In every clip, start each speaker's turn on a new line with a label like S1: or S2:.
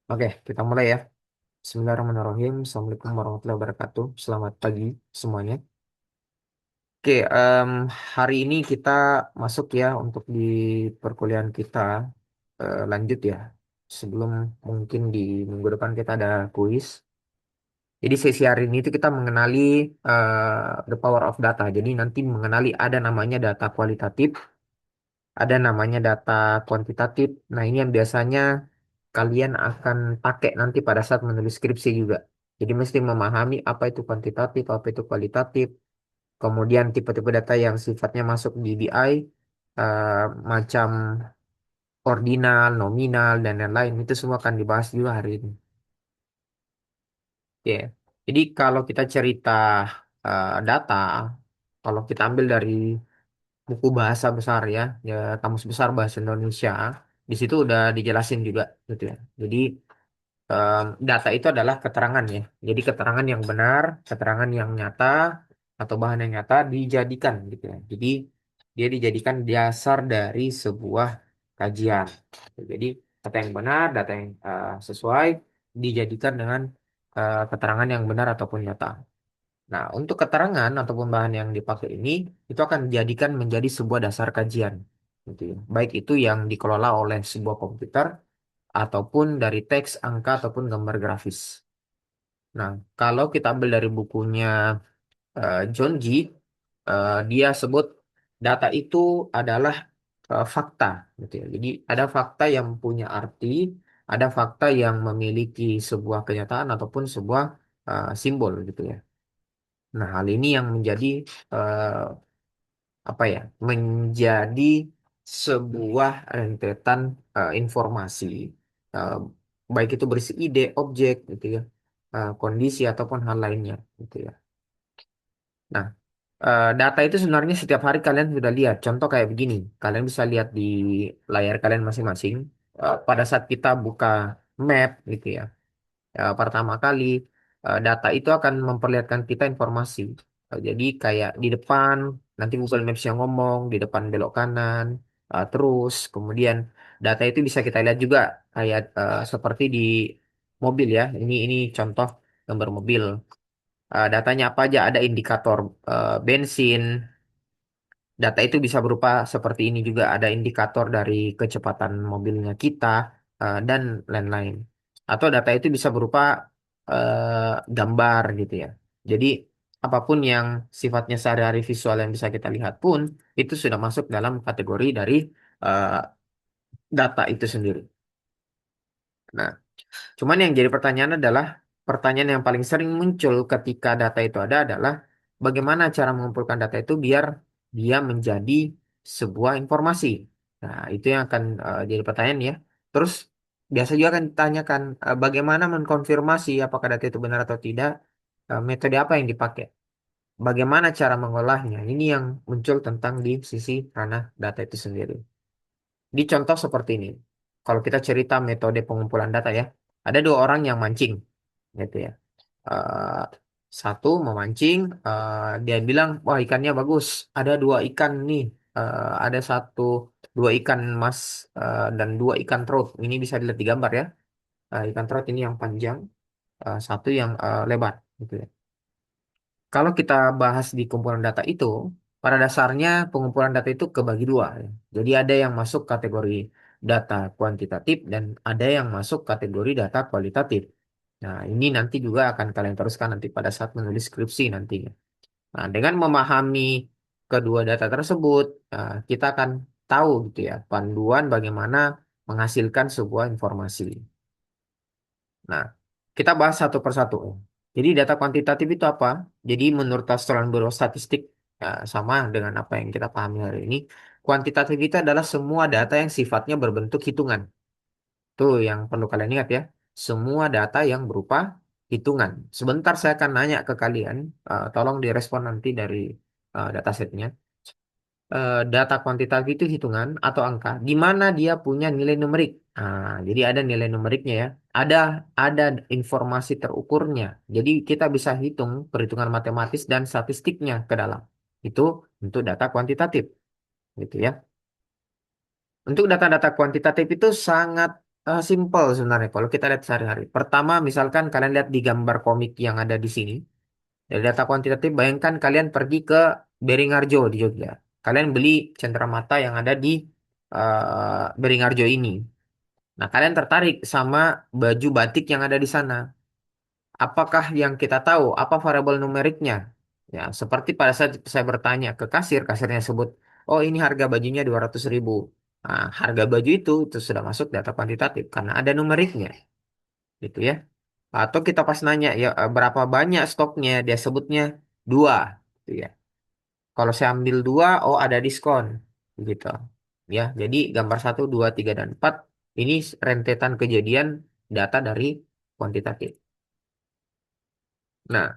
S1: Oke, kita mulai ya. Bismillahirrahmanirrahim. Assalamualaikum warahmatullahi wabarakatuh. Selamat pagi semuanya. Oke, hari ini kita masuk ya untuk di perkuliahan kita lanjut ya. Sebelum mungkin di minggu depan kita ada kuis. Jadi sesi hari ini itu kita mengenali the power of data. Jadi nanti mengenali ada namanya data kualitatif, ada namanya data kuantitatif. Nah, ini yang biasanya kalian akan pakai nanti pada saat menulis skripsi juga. Jadi mesti memahami apa itu kuantitatif, apa itu kualitatif, kemudian tipe-tipe data yang sifatnya masuk di BI, eh, macam ordinal, nominal, dan lain-lain. Itu semua akan dibahas juga hari ini. Ya. Jadi kalau kita cerita data, kalau kita ambil dari buku bahasa besar ya, ya Kamus Besar Bahasa Indonesia, di situ udah dijelasin juga gitu ya. Jadi data itu adalah keterangan ya. Jadi keterangan yang benar, keterangan yang nyata atau bahan yang nyata dijadikan gitu ya. Jadi dia dijadikan dasar dari sebuah kajian. Jadi data yang benar, data yang sesuai dijadikan dengan keterangan yang benar ataupun nyata. Nah, untuk keterangan ataupun bahan yang dipakai ini itu akan dijadikan menjadi sebuah dasar kajian. Gitu ya. Baik itu yang dikelola oleh sebuah komputer ataupun dari teks, angka, ataupun gambar grafis. Nah, kalau kita ambil dari bukunya John Gee, dia sebut data itu adalah fakta, gitu ya. Jadi ada fakta yang punya arti, ada fakta yang memiliki sebuah kenyataan ataupun sebuah simbol, gitu ya. Nah, hal ini yang menjadi eh, apa ya? Menjadi sebuah rentetan informasi, eh, baik itu berisi ide, objek, gitu ya, kondisi ataupun hal lainnya, gitu ya. Nah, data itu sebenarnya setiap hari kalian sudah lihat. Contoh kayak begini, kalian bisa lihat di layar kalian masing-masing. Pada saat kita buka map, gitu ya. Pertama kali data itu akan memperlihatkan kita informasi. Jadi kayak di depan nanti Google Maps yang ngomong di depan belok kanan, terus kemudian data itu bisa kita lihat juga kayak seperti di mobil ya. Ini contoh gambar mobil. Datanya apa aja? Ada indikator bensin. Data itu bisa berupa seperti ini juga, ada indikator dari kecepatan mobilnya kita dan lain-lain. Atau data itu bisa berupa gambar gitu ya. Jadi apapun yang sifatnya sehari-hari visual yang bisa kita lihat pun itu sudah masuk dalam kategori dari eh, data itu sendiri. Nah, cuman yang jadi pertanyaan adalah pertanyaan yang paling sering muncul ketika data itu ada adalah bagaimana cara mengumpulkan data itu biar dia menjadi sebuah informasi. Nah, itu yang akan jadi pertanyaan ya. Terus biasa juga akan ditanyakan bagaimana mengkonfirmasi apakah data itu benar atau tidak, metode apa yang dipakai, bagaimana cara mengolahnya. Ini yang muncul tentang di sisi ranah data itu sendiri. Di contoh seperti ini. Kalau kita cerita metode pengumpulan data ya, ada dua orang yang mancing, gitu ya. Eh, Satu memancing, dia bilang, wah ikannya bagus. Ada dua ikan nih, ada dua ikan mas dan dua ikan trout. Ini bisa dilihat di gambar ya. Ikan trout ini yang panjang, satu yang lebar, gitu ya. Kalau kita bahas di kumpulan data itu, pada dasarnya pengumpulan data itu kebagi dua, ya. Jadi ada yang masuk kategori data kuantitatif dan ada yang masuk kategori data kualitatif. Nah, ini nanti juga akan kalian teruskan nanti pada saat menulis skripsi nantinya. Nah, dengan memahami kedua data tersebut, kita akan tahu gitu ya, panduan bagaimana menghasilkan sebuah informasi. Nah, kita bahas satu persatu. Jadi data kuantitatif itu apa? Jadi menurut Australian Bureau Statistik, sama dengan apa yang kita pahami hari ini, kuantitatif itu adalah semua data yang sifatnya berbentuk hitungan. Tuh yang perlu kalian ingat ya. Semua data yang berupa hitungan. Sebentar saya akan nanya ke kalian, tolong direspon nanti dari datasetnya. Data kuantitatif itu hitungan atau angka, di mana dia punya nilai numerik. Nah, jadi ada nilai numeriknya ya. Ada ada informasi terukurnya. Jadi kita bisa hitung perhitungan matematis dan statistiknya ke dalam. Itu untuk data kuantitatif, gitu ya. Untuk data-data kuantitatif itu sangat Simple sebenarnya kalau kita lihat sehari-hari. Pertama, misalkan kalian lihat di gambar komik yang ada di sini. Dari data kuantitatif, bayangkan kalian pergi ke Beringharjo di Jogja. Kalian beli cenderamata yang ada di Beringharjo ini. Nah, kalian tertarik sama baju batik yang ada di sana. Apakah yang kita tahu, apa variabel numeriknya? Ya, seperti pada saat saya bertanya ke kasir, kasirnya sebut, oh ini harga bajunya 200.000. Nah, harga baju itu sudah masuk data kuantitatif karena ada numeriknya, gitu ya. Atau kita pas nanya, ya berapa banyak stoknya, dia sebutnya dua, gitu ya. Kalau saya ambil dua, oh ada diskon, gitu. Ya, jadi gambar satu, dua, tiga, dan empat ini rentetan kejadian data dari kuantitatif. Nah,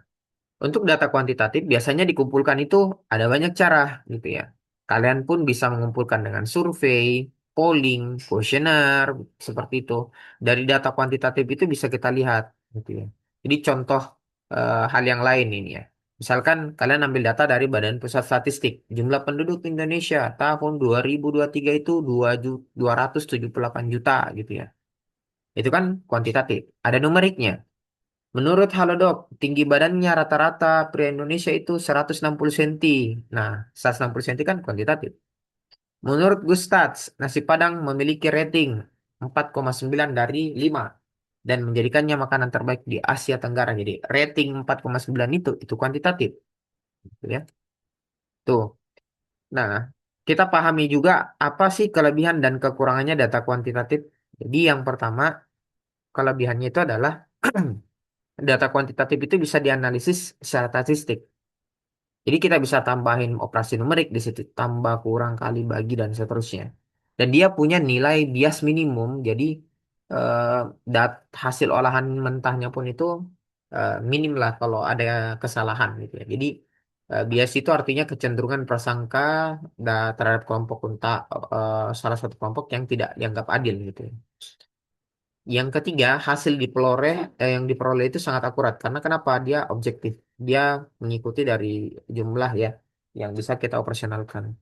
S1: untuk data kuantitatif biasanya dikumpulkan itu ada banyak cara gitu ya. Kalian pun bisa mengumpulkan dengan survei, polling, kuesioner seperti itu. Dari data kuantitatif itu bisa kita lihat gitu ya. Jadi contoh hal yang lain ini ya. Misalkan kalian ambil data dari Badan Pusat Statistik, jumlah penduduk Indonesia tahun 2023 itu 278 juta gitu ya. Itu kan kuantitatif. Ada numeriknya. Menurut Halodoc, tinggi badannya rata-rata pria Indonesia itu 160 cm. Nah, 160 cm kan kuantitatif. Menurut Gustats, nasi Padang memiliki rating 4,9 dari 5 dan menjadikannya makanan terbaik di Asia Tenggara. Jadi, rating 4,9 itu kuantitatif, gitu ya. Tuh. Nah, kita pahami juga apa sih kelebihan dan kekurangannya data kuantitatif. Jadi, yang pertama, kelebihannya itu adalah data kuantitatif itu bisa dianalisis secara statistik. Jadi kita bisa tambahin operasi numerik di situ, tambah, kurang, kali, bagi, dan seterusnya. Dan dia punya nilai bias minimum, jadi eh, hasil olahan mentahnya pun itu minim lah kalau ada kesalahan gitu ya. Jadi bias itu artinya kecenderungan prasangka terhadap kelompok salah satu kelompok yang tidak dianggap adil gitu ya. Yang ketiga, hasil yang diperoleh itu sangat akurat. Karena kenapa? Dia objektif. Dia mengikuti dari jumlah ya yang bisa kita operasionalkan.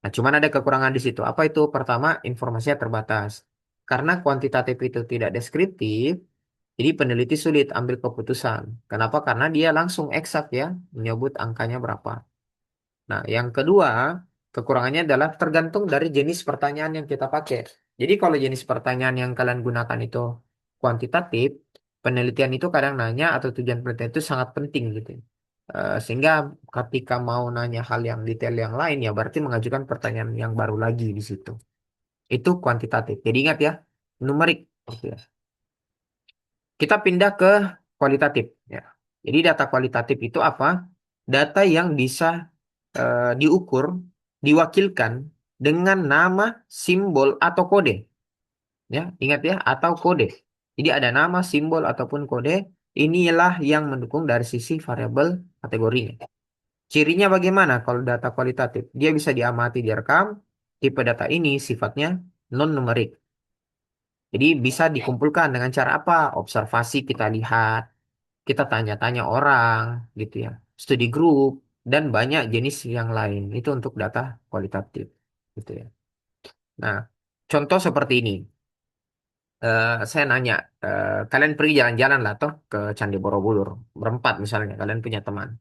S1: Nah, cuman ada kekurangan di situ. Apa itu? Pertama, informasinya terbatas. Karena kuantitatif itu tidak deskriptif, jadi peneliti sulit ambil keputusan. Kenapa? Karena dia langsung eksak ya, menyebut angkanya berapa. Nah, yang kedua, kekurangannya adalah tergantung dari jenis pertanyaan yang kita pakai. Jadi kalau jenis pertanyaan yang kalian gunakan itu kuantitatif, penelitian itu kadang nanya atau tujuan penelitian itu sangat penting gitu. Sehingga ketika mau nanya hal yang detail yang lain ya berarti mengajukan pertanyaan yang baru lagi di situ. Itu kuantitatif. Jadi ingat ya, numerik. Gitu ya. Kita pindah ke kualitatif. Ya. Jadi data kualitatif itu apa? Data yang bisa diukur, diwakilkan dengan nama, simbol, atau kode. Ya, ingat ya, atau kode. Jadi ada nama, simbol, ataupun kode. Inilah yang mendukung dari sisi variabel kategorinya. Cirinya bagaimana kalau data kualitatif? Dia bisa diamati, direkam. Tipe data ini sifatnya non-numerik. Jadi bisa dikumpulkan dengan cara apa? Observasi kita lihat, kita tanya-tanya orang, gitu ya. Studi grup, dan banyak jenis yang lain. Itu untuk data kualitatif, gitu ya. Nah, contoh seperti ini. Saya nanya, kalian pergi jalan-jalan lah toh ke Candi Borobudur. Berempat misalnya, kalian punya teman.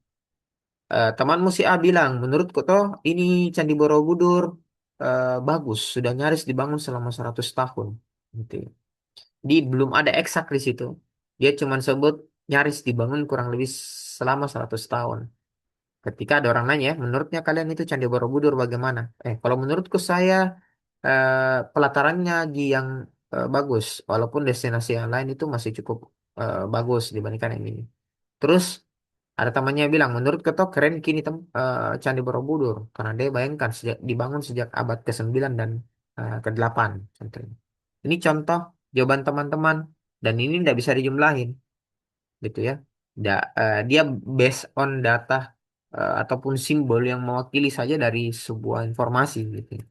S1: Temanmu si A bilang, menurutku toh ini Candi Borobudur bagus, sudah nyaris dibangun selama 100 tahun. Gitu ya. Di belum ada eksak di situ. Dia cuma sebut nyaris dibangun kurang lebih selama 100 tahun. Ketika ada orang nanya, menurutnya kalian itu Candi Borobudur bagaimana? Kalau menurutku saya pelatarannya yang bagus, walaupun destinasi yang lain itu masih cukup bagus dibandingkan yang ini. Terus ada temannya bilang, menurut Ketok keren kini Candi Borobudur karena dia bayangkan dibangun sejak abad ke-9 dan ke-8 contohnya. Ini contoh jawaban teman-teman dan ini tidak bisa dijumlahin gitu ya. Dia based on data ataupun simbol yang mewakili saja dari sebuah informasi gitu.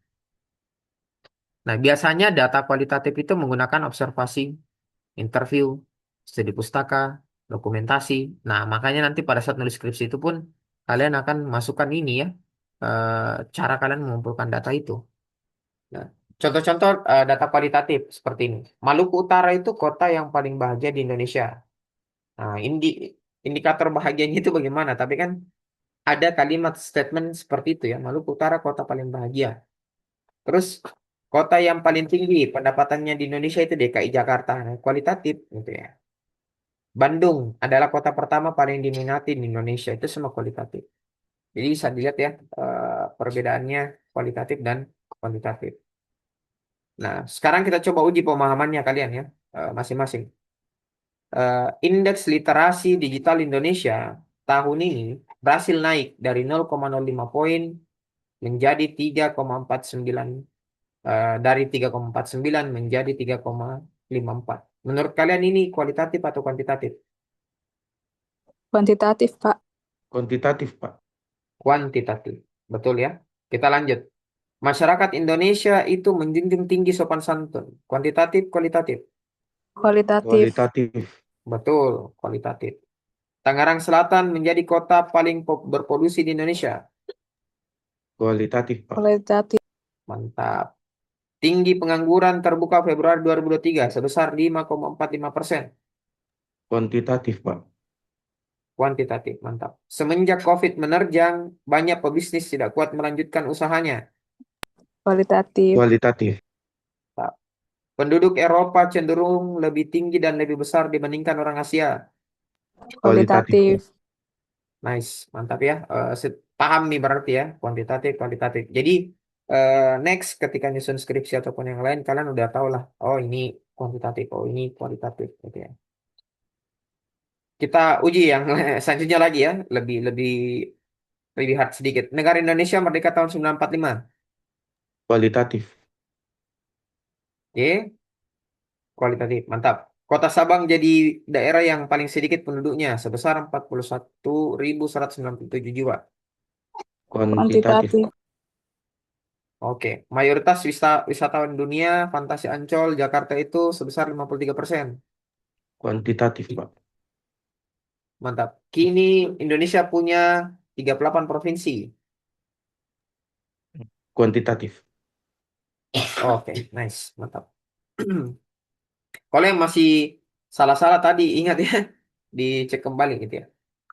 S1: Nah, biasanya data kualitatif itu menggunakan observasi, interview, studi pustaka, dokumentasi. Nah, makanya nanti pada saat nulis skripsi itu pun kalian akan masukkan ini ya, cara kalian mengumpulkan data itu. Nah, Contoh-contoh data kualitatif seperti ini. Maluku Utara itu kota yang paling bahagia di Indonesia. Nah, indikator bahagianya itu bagaimana? Tapi kan ada kalimat statement seperti itu ya. Maluku Utara kota paling bahagia. Terus kota yang paling tinggi pendapatannya di Indonesia itu DKI Jakarta. Nah, kualitatif gitu ya. Bandung adalah kota pertama paling diminati di Indonesia. Itu semua kualitatif. Jadi bisa dilihat ya perbedaannya kualitatif dan kuantitatif. Nah, sekarang kita coba uji pemahamannya kalian ya masing-masing. Indeks literasi digital Indonesia tahun ini berhasil naik dari 0,05 poin menjadi 3,49 dari 3,49 menjadi 3,54. Menurut kalian ini kualitatif atau kuantitatif?
S2: Kuantitatif, Pak.
S3: Kuantitatif, Pak.
S1: Kuantitatif. Betul ya. Kita lanjut. Masyarakat Indonesia itu menjunjung tinggi sopan santun. Kuantitatif, kualitatif.
S2: Kualitatif.
S3: Kualitatif.
S1: Betul, kualitatif. Tangerang Selatan menjadi kota paling berpolusi di Indonesia.
S3: Kualitatif, Pak.
S2: Kualitatif.
S1: Mantap. Tinggi pengangguran terbuka Februari 2023 sebesar 5,45%.
S3: Kuantitatif, Pak.
S1: Kuantitatif, mantap. Semenjak COVID menerjang, banyak pebisnis tidak kuat melanjutkan usahanya.
S2: Kualitatif.
S3: Kualitatif.
S1: Mantap. Penduduk Eropa cenderung lebih tinggi dan lebih besar dibandingkan orang Asia.
S3: Kualitatif, Pak.
S2: Kualitatif.
S1: Nice, mantap ya. Paham nih berarti ya, kuantitatif, kualitatif. Jadi next ketika nyusun skripsi ataupun yang lain, kalian udah tahu lah. Oh ini kuantitatif, oh ini kualitatif, gitu ya. Kita uji yang selanjutnya lagi ya, lebih lebih lebih hard sedikit. Negara Indonesia merdeka tahun 1945.
S3: Kualitatif.
S1: Oke, kualitatif, mantap. Kota Sabang jadi daerah yang paling sedikit penduduknya sebesar 41.197 jiwa.
S3: Kuantitatif,
S2: Kuantitatif.
S3: Pak.
S1: Oke, mayoritas wisatawan dunia Fantasi Ancol Jakarta itu sebesar 53%.
S3: Kuantitatif, Pak.
S1: Mantap. Kini Indonesia punya 38 provinsi.
S3: Kuantitatif.
S1: Oke, nice, mantap. Kalau yang masih salah-salah tadi ingat ya, dicek kembali gitu ya.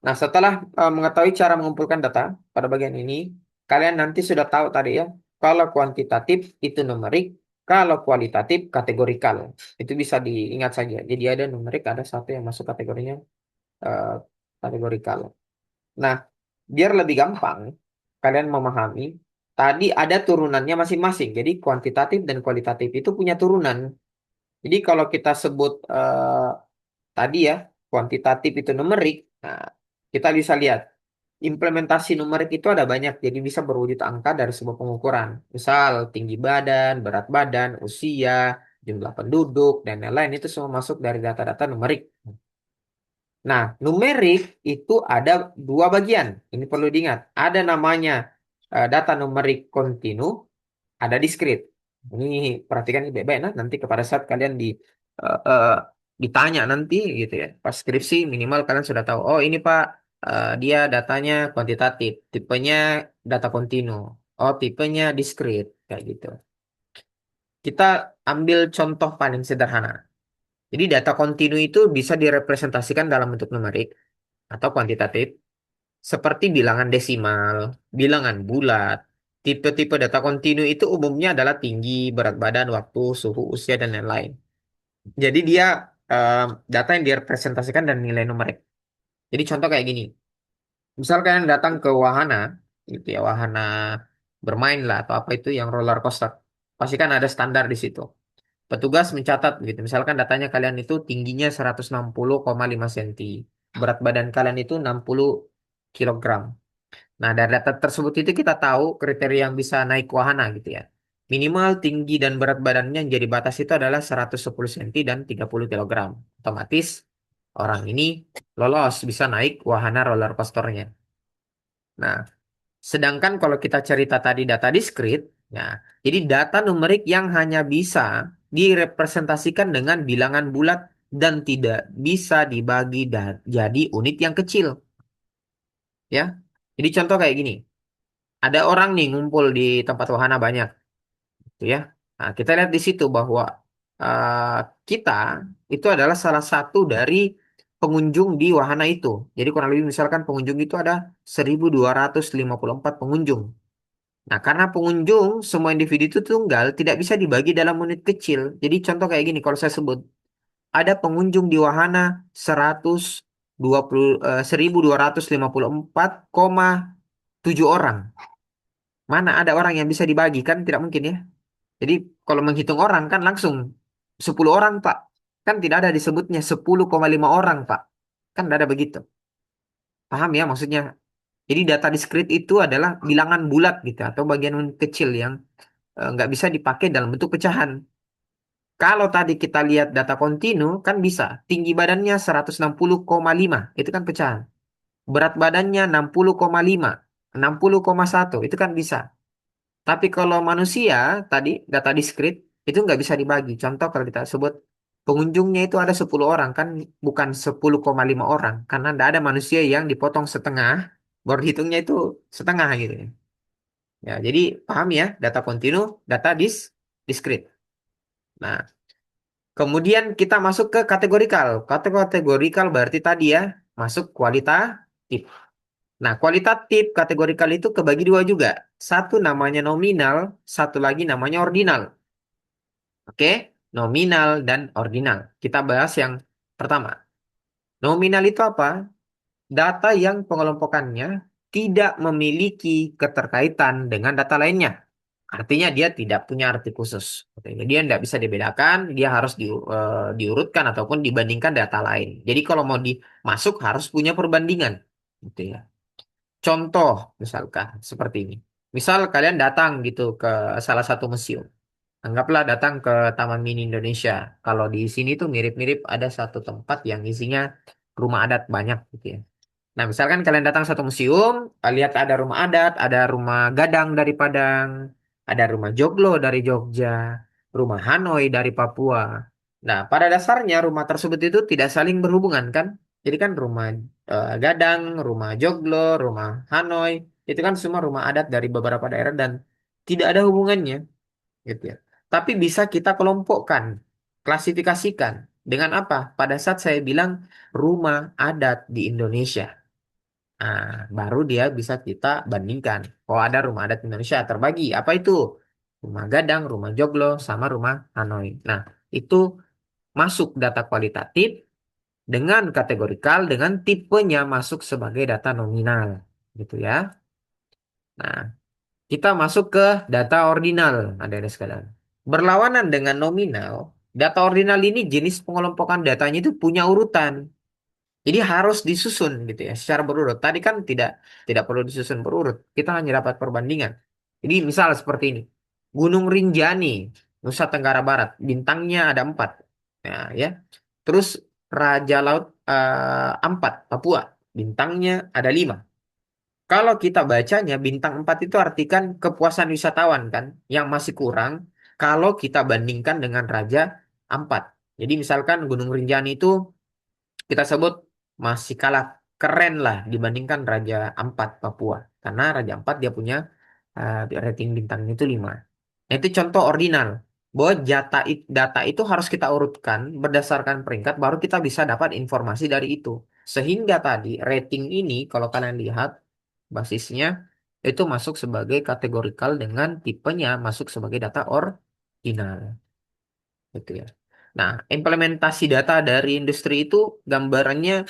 S1: Nah, setelah mengetahui cara mengumpulkan data pada bagian ini, kalian nanti sudah tahu tadi ya, kalau kuantitatif itu numerik, kalau kualitatif kategorikal. Itu bisa diingat saja. Jadi ada numerik, ada satu yang masuk kategorinya eh, kategorikal. Nah, biar lebih gampang kalian memahami, tadi ada turunannya masing-masing. Jadi kuantitatif dan kualitatif itu punya turunan. Jadi kalau kita sebut tadi ya, kuantitatif itu numerik, nah, kita bisa lihat implementasi numerik itu ada banyak, jadi bisa berwujud angka dari sebuah pengukuran. Misal tinggi badan, berat badan, usia, jumlah penduduk, dan lain-lain itu semua masuk dari data-data numerik. Nah, numerik itu ada dua bagian. Ini perlu diingat. Ada namanya data numerik kontinu, ada diskrit. Ini perhatikan ini baik-baik nah. Nanti kepada saat kalian ditanya nanti gitu ya. Pas skripsi minimal kalian sudah tahu. Oh ini Pak, dia datanya kuantitatif. Tipenya data kontinu. Oh tipenya diskrit. Kayak gitu. Kita ambil contoh paling sederhana. Jadi data kontinu itu bisa direpresentasikan dalam bentuk numerik atau kuantitatif seperti bilangan desimal, bilangan bulat. Tipe-tipe data kontinu itu umumnya adalah tinggi, berat badan, waktu, suhu, usia, dan lain-lain. Jadi dia eh, data yang direpresentasikan dan nilai numerik. Jadi contoh kayak gini. Misal kalian datang ke wahana, gitu ya, wahana bermain lah atau apa itu yang roller coaster. Pasti kan ada standar di situ. Petugas mencatat gitu. Misalkan datanya kalian itu tingginya 160,5 cm. Berat badan kalian itu 60 kilogram. Nah, dari data tersebut itu kita tahu kriteria yang bisa naik wahana gitu ya. Minimal tinggi dan berat badannya yang jadi batas itu adalah 110 cm dan 30 kilogram. Otomatis orang ini lolos bisa naik wahana roller coasternya. Nah, sedangkan kalau kita cerita tadi data diskrit, ya, jadi data numerik yang hanya bisa direpresentasikan dengan bilangan bulat dan tidak bisa dibagi jadi unit yang kecil, ya. Jadi contoh kayak gini, ada orang nih ngumpul di tempat wahana banyak, gitu ya. Nah, kita lihat di situ bahwa eh, kita itu adalah salah satu dari pengunjung di wahana itu. Jadi kurang lebih misalkan pengunjung itu ada 1.254 pengunjung. Nah, karena pengunjung semua individu itu tunggal, tidak bisa dibagi dalam unit kecil. Jadi contoh kayak gini, kalau saya sebut ada pengunjung di wahana 1.254,7 orang. Mana ada orang yang bisa dibagi kan? Tidak mungkin ya. Jadi kalau menghitung orang kan langsung 10 orang, Pak. Kan tidak ada disebutnya 10,5 orang, Pak. Kan tidak ada begitu. Paham ya maksudnya? Jadi data discrete itu adalah bilangan bulat gitu atau bagian kecil yang nggak bisa dipakai dalam bentuk pecahan. Kalau tadi kita lihat data kontinu kan bisa. Tinggi badannya 160,5 itu kan pecahan. Berat badannya 60,5, 60,1 itu kan bisa. Tapi kalau manusia tadi data diskrit itu nggak bisa dibagi. Contoh kalau kita sebut pengunjungnya itu ada 10 orang kan bukan 10,5 orang karena tidak ada manusia yang dipotong setengah baru hitungnya itu setengah gitu. Ya, jadi paham ya data kontinu, data diskrit. Nah, kemudian kita masuk ke kategorikal. Kategorikal berarti tadi ya masuk kualitatif. Nah, kualitatif kategorikal itu kebagi dua juga. Satu namanya nominal, satu lagi namanya ordinal. Oke, nominal dan ordinal. Kita bahas yang pertama. Nominal itu apa? Data yang pengelompokannya tidak memiliki keterkaitan dengan data lainnya. Artinya dia tidak punya arti khusus. Oke, jadi dia tidak bisa dibedakan, dia harus diurutkan ataupun dibandingkan data lain. Jadi kalau mau dimasuk harus punya perbandingan. Gitu ya. Contoh misalkan seperti ini. Misal kalian datang gitu ke salah satu museum. Anggaplah datang ke Taman Mini Indonesia. Kalau di sini tuh mirip-mirip ada satu tempat yang isinya rumah adat banyak gitu ya. Nah, misalkan kalian datang satu museum, lihat ada rumah adat, ada rumah Gadang dari Padang, ada rumah Joglo dari Jogja, rumah Hanoi dari Papua. Nah, pada dasarnya rumah tersebut itu tidak saling berhubungan kan? Jadi kan rumah Gadang, rumah Joglo, rumah Hanoi, itu kan semua rumah adat dari beberapa daerah dan tidak ada hubungannya gitu ya. Tapi bisa kita kelompokkan, klasifikasikan dengan apa? Pada saat saya bilang rumah adat di Indonesia. Nah, baru dia bisa kita bandingkan. Oh, ada rumah adat Indonesia terbagi. Apa itu? Rumah Gadang, rumah Joglo, sama rumah Hanoi. Nah, itu masuk data kualitatif dengan kategorikal, dengan tipenya masuk sebagai data nominal. Gitu ya. Nah, kita masuk ke data ordinal. Ada sekalian. Berlawanan dengan nominal, data ordinal ini jenis pengelompokan datanya itu punya urutan. Jadi harus disusun gitu ya secara berurut. Tadi kan tidak perlu disusun berurut. Kita hanya dapat perbandingan. Jadi misal seperti ini. Gunung Rinjani, Nusa Tenggara Barat, bintangnya ada 4. Nah, ya. Terus Raja Laut Ampat, Papua, bintangnya ada 5. Kalau kita bacanya bintang 4 itu artikan kepuasan wisatawan kan yang masih kurang kalau kita bandingkan dengan Raja Ampat. Jadi misalkan Gunung Rinjani itu kita sebut masih kalah keren lah dibandingkan Raja Ampat Papua. Karena Raja Ampat dia punya rating bintangnya itu 5. Nah, itu contoh ordinal. Bahwa data itu harus kita urutkan berdasarkan peringkat baru kita bisa dapat informasi dari itu. Sehingga tadi rating ini kalau kalian lihat basisnya itu masuk sebagai kategorikal dengan tipenya masuk sebagai data ordinal. Gitu ya. Nah, implementasi data dari industri itu gambarannya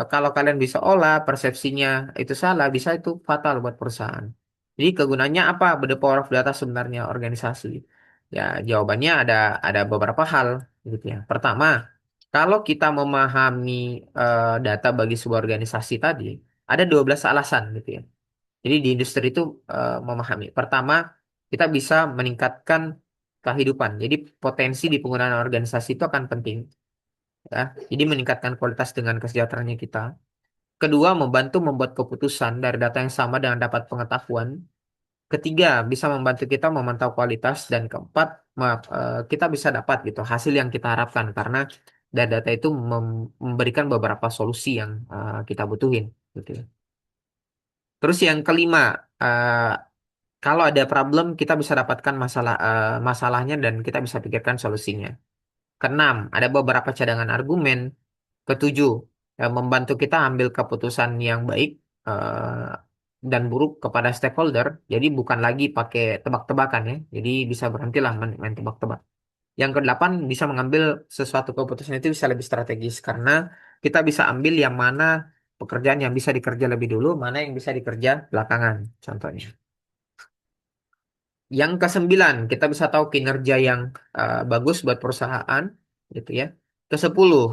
S1: kalau kalian bisa olah persepsinya itu salah, bisa itu fatal buat perusahaan. Jadi kegunaannya apa? The power of data sebenarnya organisasi. Ya, jawabannya ada beberapa hal gitu ya. Pertama, kalau kita memahami data bagi sebuah organisasi tadi, ada 12 alasan gitu ya. Jadi di industri itu memahami. Pertama, kita bisa meningkatkan kehidupan. Jadi potensi di penggunaan organisasi itu akan penting. Ya. Jadi meningkatkan kualitas dengan kesejahteraannya kita. Kedua, membantu membuat keputusan dari data yang sama dengan dapat pengetahuan. Ketiga, bisa membantu kita memantau kualitas. Dan keempat, kita bisa dapat gitu hasil yang kita harapkan karena data itu memberikan beberapa solusi yang kita butuhin. Gitu ya. Terus yang kelima, eh, Kalau ada problem, kita bisa dapatkan masalahnya dan kita bisa pikirkan solusinya. Keenam, ada beberapa cadangan argumen. Ketujuh, membantu kita ambil keputusan yang baik eh, dan buruk kepada stakeholder. Jadi bukan lagi pakai tebak-tebakan ya. Jadi bisa berhentilah main tebak-tebak. Yang kedelapan, bisa mengambil sesuatu keputusan itu bisa lebih strategis karena kita bisa ambil yang mana pekerjaan yang bisa dikerja lebih dulu, mana yang bisa dikerja belakangan, contohnya. Yang kesembilan, kita bisa tahu kinerja yang bagus buat perusahaan, gitu ya. Kesepuluh,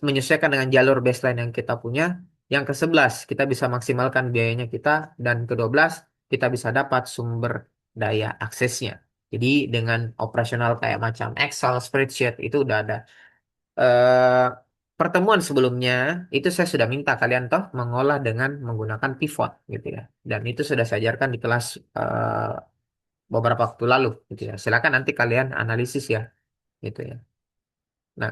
S1: menyesuaikan dengan jalur baseline yang kita punya. Yang kesebelas, kita bisa maksimalkan biayanya kita. Dan kedua belas, kita bisa dapat sumber daya aksesnya. Jadi dengan operasional kayak macam Excel, spreadsheet, itu udah ada. eh, Pertemuan sebelumnya, itu saya sudah minta kalian toh mengolah dengan menggunakan pivot, gitu ya. Dan itu sudah saya ajarkan di kelas eh, beberapa waktu lalu gitu ya. Silakan nanti kalian analisis ya gitu ya. Nah,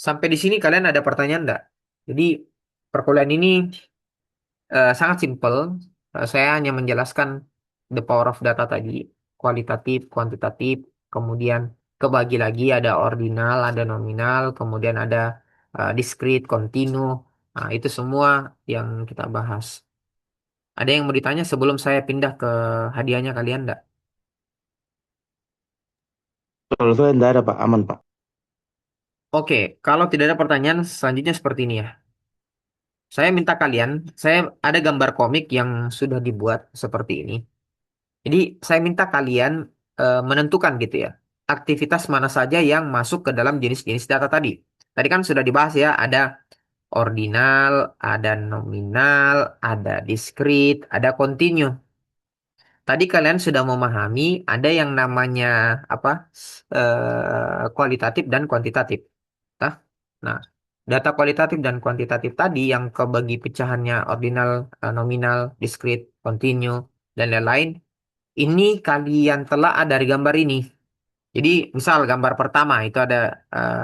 S1: sampai di sini kalian ada pertanyaan enggak? Jadi perkuliahan ini sangat simpel. Saya hanya menjelaskan the power of data tadi, kualitatif, kuantitatif, kemudian kebagi lagi ada ordinal, ada nominal, kemudian ada discrete, kontinu. Nah, itu semua yang kita bahas. Ada yang mau ditanya sebelum saya pindah ke hadiahnya kalian enggak?
S3: Kalau saya tidak ada Pak, aman Pak.
S1: Oke, kalau tidak ada pertanyaan, selanjutnya seperti ini ya. Saya ada gambar komik yang sudah dibuat seperti ini. Jadi saya minta kalian menentukan gitu ya, aktivitas mana saja yang masuk ke dalam jenis-jenis data tadi. Tadi kan sudah dibahas ya, ada ordinal, ada nominal, ada discrete, ada continue. Tadi kalian sudah memahami ada yang namanya apa kualitatif dan kuantitatif. Nah, nah, data kualitatif dan kuantitatif tadi yang kebagi pecahannya ordinal, nominal, discrete, continue, dan lain-lain, ini kalian telah dari gambar ini. Jadi, misal gambar pertama itu ada eh,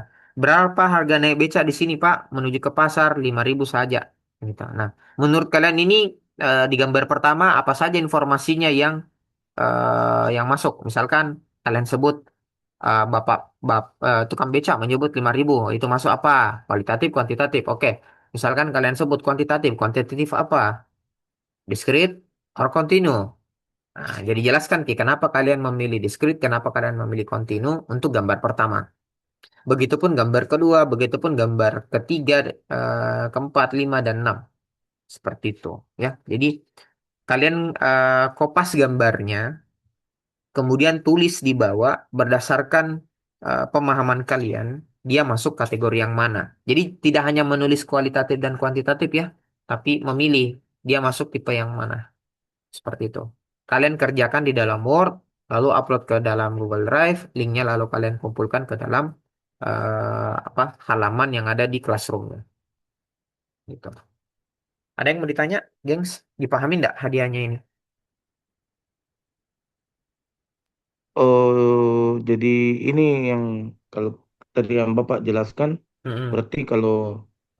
S1: berapa harga naik beca di sini, Pak, menuju ke pasar 5.000 saja. Gitu. Nah, menurut kalian ini di gambar pertama apa saja informasinya yang masuk? Misalkan kalian sebut Bapak tukang beca menyebut 5.000, itu masuk apa? Kualitatif, kuantitatif. Oke. Misalkan kalian sebut kuantitatif, kuantitatif apa? Discrete or continue? Nah, jadi jelaskan Ki, kenapa kalian memilih discrete, kenapa kalian memilih continue untuk gambar pertama. Begitupun gambar kedua, begitupun gambar ketiga, keempat, lima, dan enam. Seperti itu, ya. Jadi kalian kopas gambarnya, kemudian tulis di bawah berdasarkan pemahaman kalian, dia masuk kategori yang mana. Jadi tidak hanya menulis kualitatif dan kuantitatif ya, tapi memilih dia masuk tipe yang mana. Seperti itu. Kalian kerjakan di dalam Word, lalu upload ke dalam Google Drive, linknya lalu kalian kumpulkan ke dalam halaman yang ada di Classroom. Gitu. Ada yang mau ditanya, gengs? Dipahami nggak hadiahnya ini?
S3: Oh, jadi ini yang kalau tadi yang Bapak jelaskan,
S1: Mm-mm.
S3: berarti kalau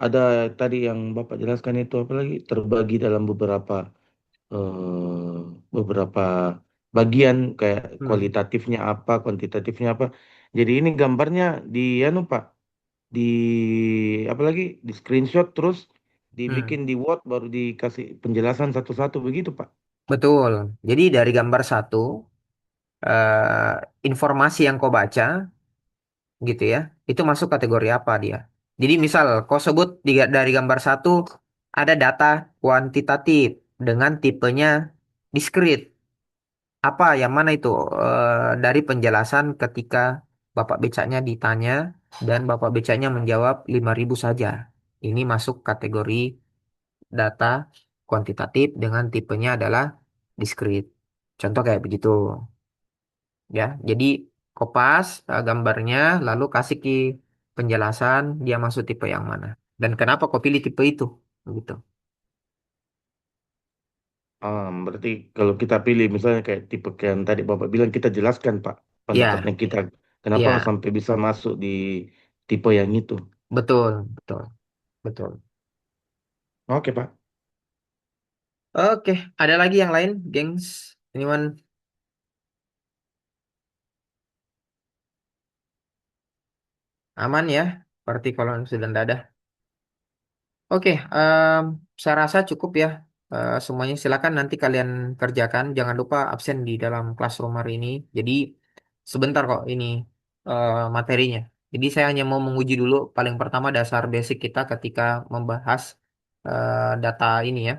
S3: ada tadi yang Bapak jelaskan itu apa lagi terbagi dalam beberapa bagian kayak
S1: Hmm.
S3: kualitatifnya apa, kuantitatifnya apa. Jadi ini gambarnya di anu Pak, di apa lagi di screenshot terus
S1: Hmm.
S3: dibikin di Word baru dikasih penjelasan satu-satu begitu Pak.
S1: Betul. Jadi dari gambar satu, informasi yang kau baca, gitu ya, itu masuk kategori apa dia. Jadi misal kau sebut dari gambar satu ada data kuantitatif dengan tipenya discrete. Apa yang mana itu? Dari penjelasan ketika Bapak becaknya ditanya dan Bapak becaknya menjawab 5.000 saja. Ini masuk kategori data kuantitatif dengan tipenya adalah discrete. Contoh kayak begitu. Ya, jadi kopas gambarnya, lalu kasih penjelasan dia masuk tipe yang mana dan kenapa kau pilih tipe itu, gitu.
S3: Berarti kalau kita pilih misalnya kayak tipe yang tadi Bapak bilang kita jelaskan Pak pendapatnya
S1: Ya,
S3: kita kenapa
S1: ya,
S3: sampai bisa masuk di tipe yang itu.
S1: betul, betul, betul.
S3: Oke Pak.
S1: Oke, ada lagi yang lain, gengs? Anyone? Aman ya, berarti kalau sudah tidak ada. Oke, saya rasa cukup ya. Semuanya silakan nanti kalian kerjakan. Jangan lupa absen di dalam classroom hari ini. Jadi sebentar kok ini materinya. Jadi saya hanya mau menguji dulu paling pertama dasar basic kita ketika membahas data ini ya.